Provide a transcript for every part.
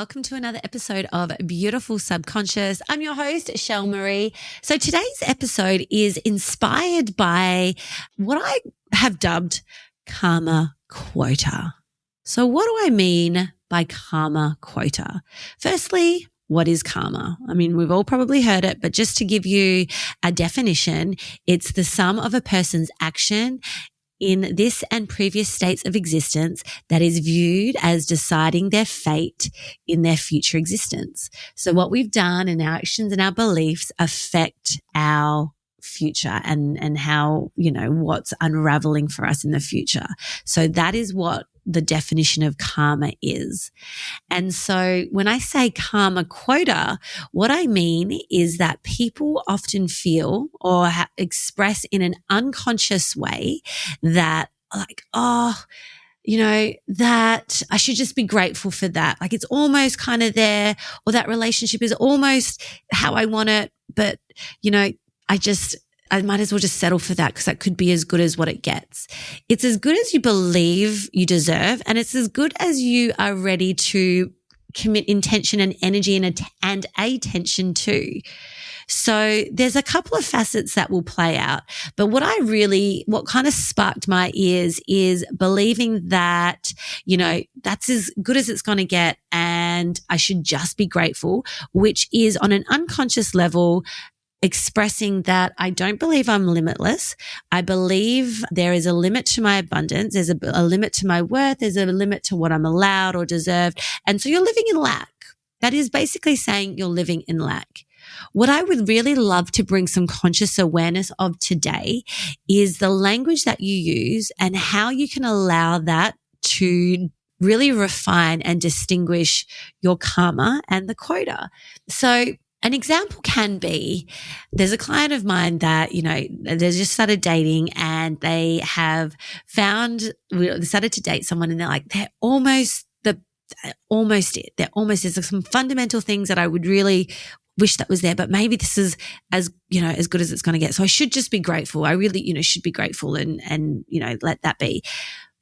welcome to another episode of Beautiful Subconscious. I'm your host, Shell Marie. So today's episode is inspired by what I have dubbed karma quota. So what do I mean by karma quota? Firstly, what is karma? I mean, we've all probably heard it, but just to give you a definition, it's the sum of a person's action in this and previous states of existence that is viewed as deciding their fate in their future existence. So what we've done and our actions and our beliefs affect our future and how, what's unraveling for us in the future. So that is what the definition of karma is. And so when I say karma quota, what I mean is that people often feel or express in an unconscious way that that I should just be grateful for that. Like it's almost kind of there, or that relationship is almost how I want it. But, I might as well just settle for that because that could be as good as what it gets. It's as good as you believe you deserve, and it's as good as you are ready to commit intention and energy and attention to. So there's a couple of facets that will play out. But what kind of sparked my ears is believing that, that's as good as it's going to get and I should just be grateful, which is on an unconscious level expressing that I don't believe I'm limitless. I believe there is a limit to my abundance. There's a limit to my worth. There's a limit to what I'm allowed or deserved. And so you're living in lack. That is basically saying you're living in lack. What I would really love to bring some conscious awareness of today is the language that you use and how you can allow that to really refine and distinguish your karma and the quota. So an example can be, there's a client of mine that, they just started dating and they started to date someone and they're like, there's some fundamental things that I would really wish that was there, but maybe this is as good as it's going to get. So I should just be grateful. I really, should be grateful and let that be.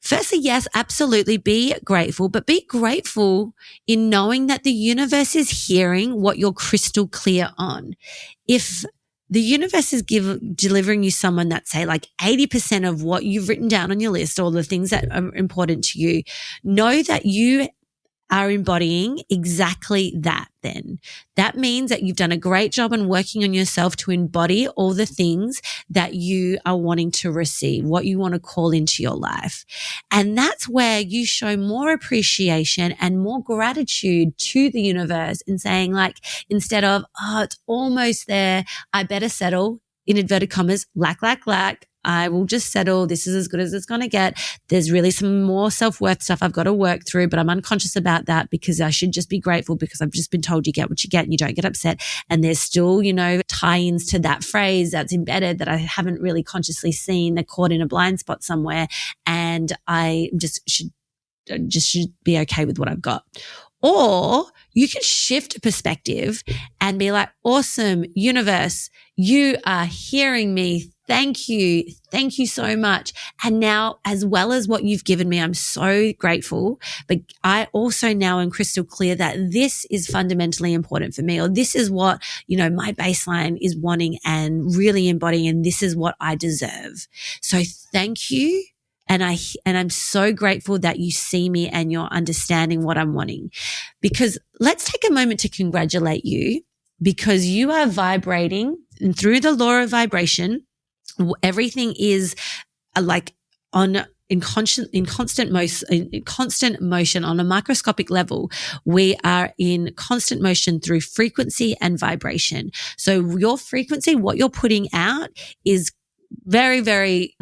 Firstly, yes, absolutely be grateful, but be grateful in knowing that the universe is hearing what you're crystal clear on. If the universe is delivering you someone that's, say, like 80% of what you've written down on your list, or the things that are important to you, know that you are embodying exactly that then. That means that you've done a great job on working on yourself to embody all the things that you are wanting to receive, what you want to call into your life. And that's where you show more appreciation and more gratitude to the universe in saying, like, instead of, it's almost there, I better settle, in inverted commas, lack. I will just settle. This is as good as it's going to get. There's really some more self-worth stuff I've got to work through, but I'm unconscious about that because I should just be grateful because I've just been told you get what you get and you don't get upset. And there's still, tie-ins to that phrase that's embedded that I haven't really consciously seen. They're caught in a blind spot somewhere, and I just should be okay with what I've got. Or you can shift perspective and be like, awesome, universe, you are hearing me. Thank you. Thank you so much. And now, as well as what you've given me, I'm so grateful. But I also now am crystal clear that this is fundamentally important for me, or this is what, my baseline is wanting and really embodying, and this is what I deserve. So thank you. And I'm so grateful that you see me and you're understanding what I'm wanting. Because let's take a moment to congratulate you, because you are vibrating, and through the law of vibration, everything is in constant motion on a microscopic level. We are in constant motion through frequency and vibration. So your frequency, what you're putting out, is very, very,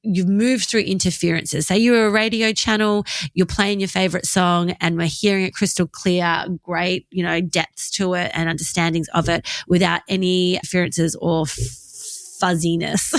you've moved through interferences. Say you're a radio channel, you're playing your favorite song and we're hearing it crystal clear, great, depths to it and understandings of it without any interferences or fuzziness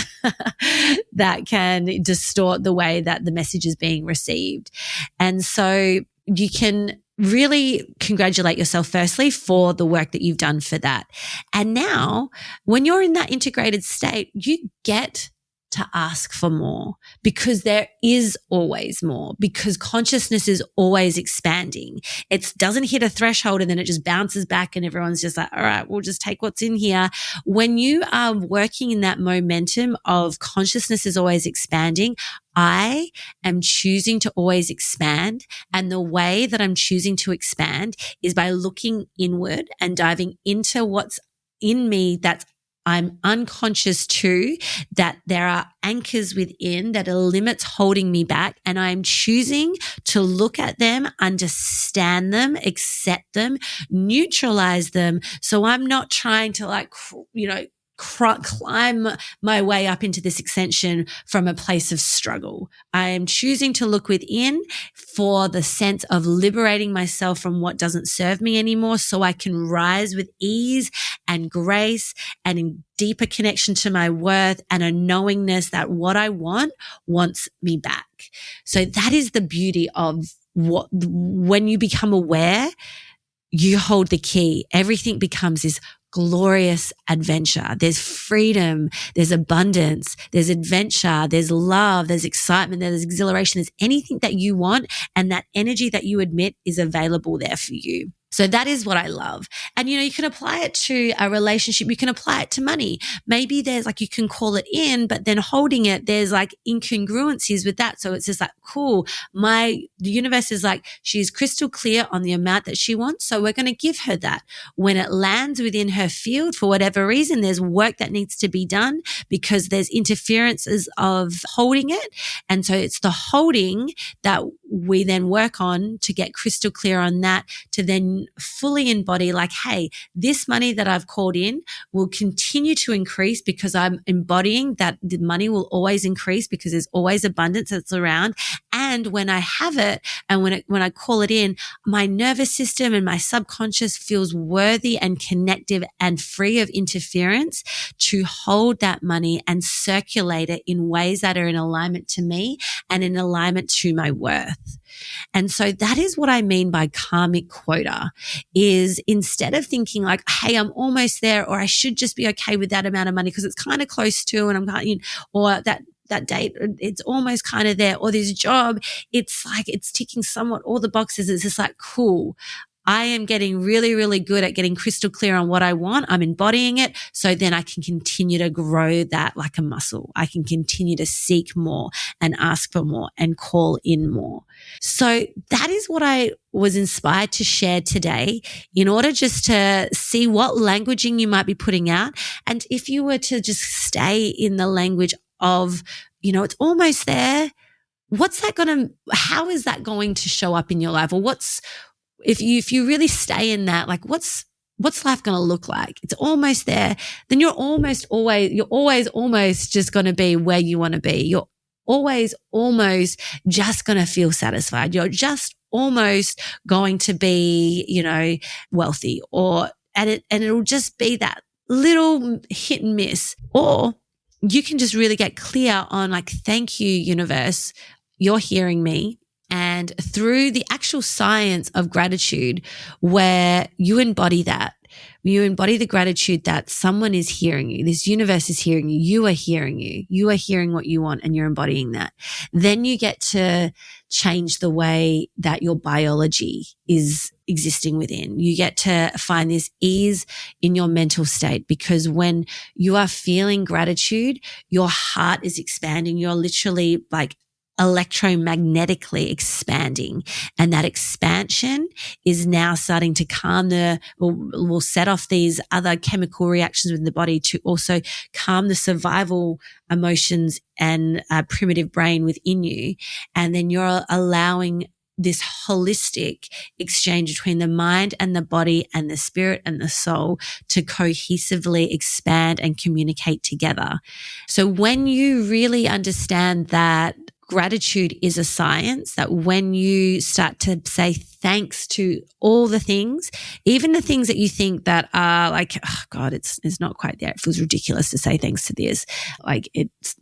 that can distort the way that the message is being received. And so you can really congratulate yourself firstly for the work that you've done for that. And now when you're in that integrated state, you get to ask for more, because there is always more, because consciousness is always expanding. It doesn't hit a threshold and then it just bounces back and everyone's just like, all right, we'll just take what's in here. When you are working in that momentum of consciousness is always expanding, I am choosing to always expand. And the way that I'm choosing to expand is by looking inward and diving into what's in me that's I'm unconscious to, that there are anchors within that are limits holding me back. And I'm choosing to look at them, understand them, accept them, neutralize them. So I'm not trying to climb my way up into this ascension from a place of struggle. I am choosing to look within for the sense of liberating myself from what doesn't serve me anymore, so I can rise with ease and grace and in deeper connection to my worth and a knowingness that what I want wants me back. So that is the beauty of when you become aware, you hold the key. Everything becomes this glorious adventure. There's freedom, there's abundance, there's adventure, there's love, there's excitement, there's exhilaration, there's anything that you want, and that energy that you admit is available there for you. So that is what I love. And, you can apply it to a relationship. You can apply it to money. Maybe there's you can call it in, but then holding it, there's incongruencies with that. So it's just cool. The universe is she's crystal clear on the amount that she wants. So we're going to give her that. When it lands within her field, for whatever reason, there's work that needs to be done because there's interferences of holding it. And so it's the holding that we then work on to get crystal clear on that, to then fully embody hey, this money that I've called in will continue to increase because I'm embodying that the money will always increase because there's always abundance that's around. And when I have it and when I call it in, my nervous system and my subconscious feels worthy and connective and free of interference to hold that money and circulate it in ways that are in alignment to me and in alignment to my worth. And so that is what I mean by karmic quota, is instead of thinking hey, I'm almost there, or I should just be okay with that amount of money because it's kind of close to, and I'm or that date, it's almost kind of there, or this job, it's it's ticking somewhat all the boxes. It's just cool. I am getting really, really good at getting crystal clear on what I want. I'm embodying it. So then I can continue to grow that like a muscle. I can continue to seek more and ask for more and call in more. So that is what I was inspired to share today, in order just to see what languaging you might be putting out. And if you were to just stay in the language of, it's almost there, how is that going to show up in your life? Or if you really stay in that, what's life going to look like? It's almost there. Then you're always almost just going to be where you want to be. You're always almost just going to feel satisfied. You're just almost going to be, wealthy, and it'll just be that little hit and miss. Or you can just really get clear on thank you, universe, you're hearing me. And through the actual science of gratitude, where you embody the gratitude that someone is hearing you, this universe is hearing you, you are hearing what you want, and you're embodying that. Then you get to change the way that your biology is existing within. You get to find this ease in your mental state, because when you are feeling gratitude, your heart is expanding. You're literally electromagnetically expanding, and that expansion is now starting to will set off these other chemical reactions within the body to also calm the survival emotions and primitive brain within you. And then you're allowing this holistic exchange between the mind and the body and the spirit and the soul to cohesively expand and communicate together. So when you really understand that gratitude is a science, that when you start to say thanks to all the things, even the things that you think that are oh God, it's not quite there. It feels ridiculous to say thanks to this. It's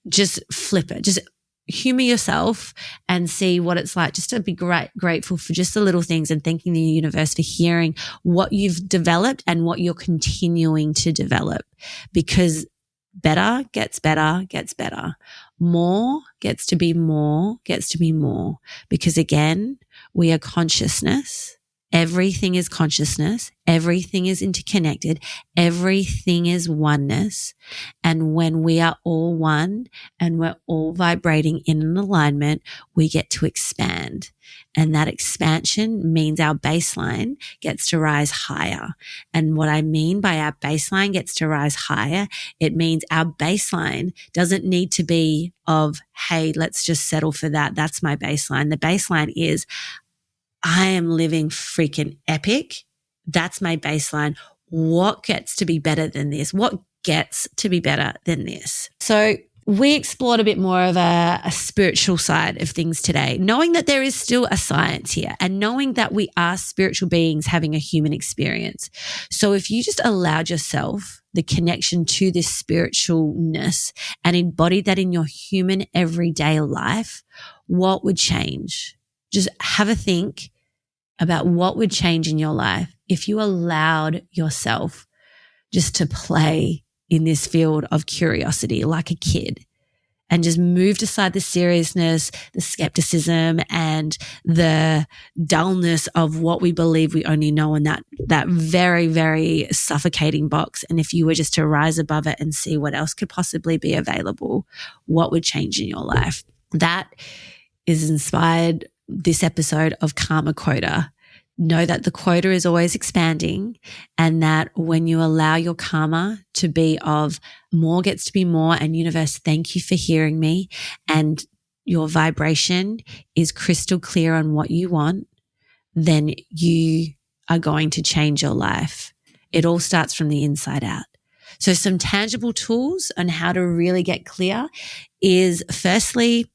just flip it. Just humor yourself and see what it's like just to be grateful for just the little things, and thanking the universe for hearing what you've developed and what you're continuing to develop, because Better gets better, gets better. More gets to be more, gets to be more. Because again, we are consciousness. Everything is consciousness. Everything is interconnected. Everything is oneness. And when we are all one and we're all vibrating in an alignment, we get to expand. And that expansion means our baseline gets to rise higher. And what I mean by our baseline gets to rise higher, it means our baseline doesn't need to be of, hey, let's just settle for that. That's my baseline. The baseline is, I am living freaking epic. That's my baseline. What gets to be better than this? What gets to be better than this? So we explored a bit more of a spiritual side of things today, knowing that there is still a science here and knowing that we are spiritual beings having a human experience. So if you just allowed yourself the connection to this spiritualness and embodied that in your human everyday life, what would change? Just have a think about what would change in your life if you allowed yourself just to play in this field of curiosity like a kid and just moved aside the seriousness, the skepticism, and the dullness of what we believe we only know in that very, very suffocating box. And if you were just to rise above it and see what else could possibly be available, what would change in your life? That is inspired this episode of Karma Quota. Know that the quota is always expanding and that when you allow your karma to be of more gets to be more, and universe, thank you for hearing me, and your vibration is crystal clear on what you want, then you are going to change your life. It all starts from the inside out. So some tangible tools on how to really get clear is firstly,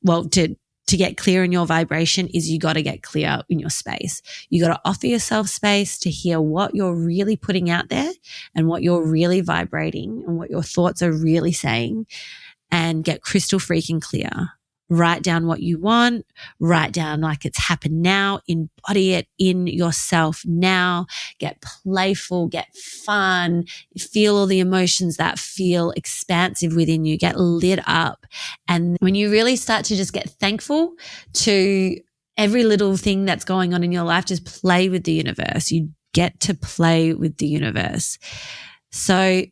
to get clear in your vibration is you got to get clear in your space. You got to offer yourself space to hear what you're really putting out there and what you're really vibrating and what your thoughts are really saying, and get crystal freaking clear. Write down what you want, write down like it's happened now, embody it in yourself now, get playful, get fun, feel all the emotions that feel expansive within you, get lit up. And when you really start to just get thankful to every little thing that's going on in your life, just play with the universe. You get to play with the universe. So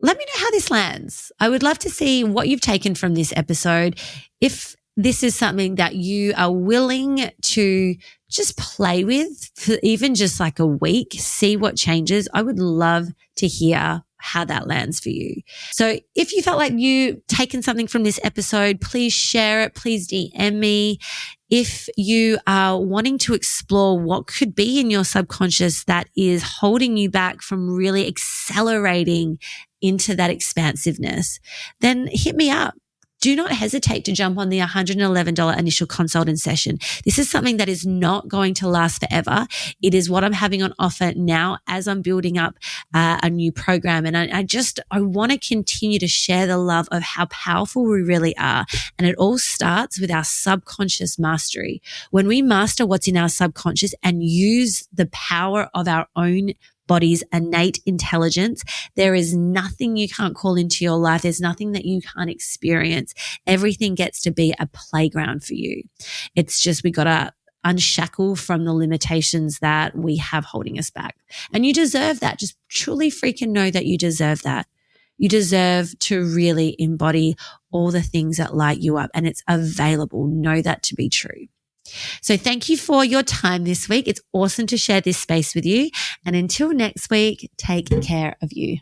let me know how this lands. I would love to see what you've taken from this episode. If this is something that you are willing to just play with for even just like a week, see what changes, I would love to hear how that lands for you. So if you felt like you taken something from this episode, please share it. Please DM me. If you are wanting to explore what could be in your subconscious that is holding you back from really accelerating into that expansiveness, then hit me up. Do not hesitate to jump on the $111 initial consult and session. This is something that is not going to last forever. It is what I'm having on offer now as I'm building up a new program. And I want to continue to share the love of how powerful we really are. And it all starts with our subconscious mastery. When we master what's in our subconscious and use the power of our own body's innate intelligence, there is nothing you can't call into your life. There's nothing that you can't experience. Everything gets to be a playground for you. It's just we got to unshackle from the limitations that we have holding us back. And you deserve that. Just truly freaking know that you deserve that. You deserve to really embody all the things that light you up, and it's available. Know that to be true. So thank you for your time this week. It's awesome to share this space with you. And until next week, take care of you.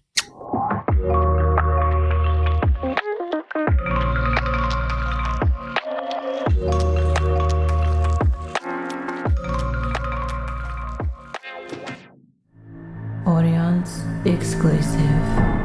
Audience exclusive.